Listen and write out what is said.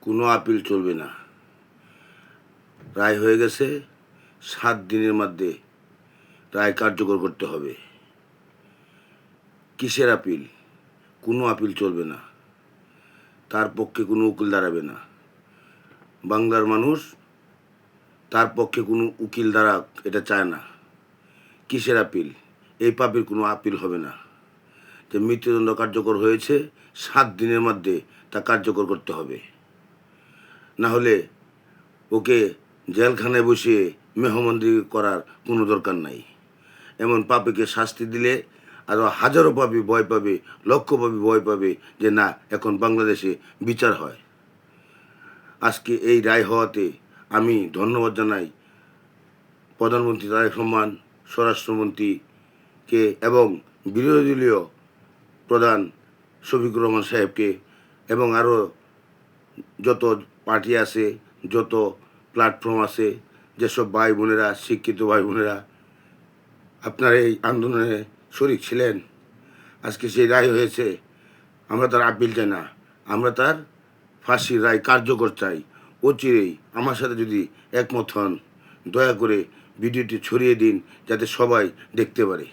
কোনো আপিল চলবে না। রায় হয়ে গেছে, 7 দিনের মধ্যে রায় কার্যকর করতে হবে। কিসের আপিল? কোনো আপিল চলবে না। তার পক্ষে কোনো উকিল দাঁড়াবে না। বাংলার মানুষ তার পক্ষে কোনো উকিল দাঁড়াক এটা চায় না। কিসের আপিল? এই পাপের কোনো আপিল হবে না। যে মৃত্যুদণ্ড কার্যকর হয়েছে, 7 দিনের মধ্যে তা কার্যকর করতে হবে। না হলে ওকে জেলখানায় বসিয়ে মেহমানদারি করার কোনো দরকার নাই। এমন পাপীকে শাস্তি দিলে আরও হাজারো পাপী ভয় পাবে, লক্ষ পাপী ভয় পাবে যে না, এখন বাংলাদেশে বিচার হয়। আজকে এই রায় হওয়াতে আমি ধন্যবাদ জানাই প্রধানমন্ত্রী তারেক রহমান, স্বরাষ্ট্রমন্ত্রীকে এবং বিরোধী দলীয় প্রধান শফিকুর রহমান সাহেবকে এবং আরও যত পার্টি আছে, যত প্ল্যাটফর্ম আছে, যেসব ভাই বোনেরা, শিক্ষিত ভাই বোনেরা আপনারা এই আন্দোলনে শরিক ছিলেন। আজকে সেই রায় হয়েছে, আমরা তার আপিল চাই না, আমরা তার ফাঁসির রায় কার্যকর চাই। অচিরেই আমার সাথে যদি একমত হন, দয়া করে ভিডিওটি ছড়িয়ে দিন যাতে সবাই দেখতে পারে।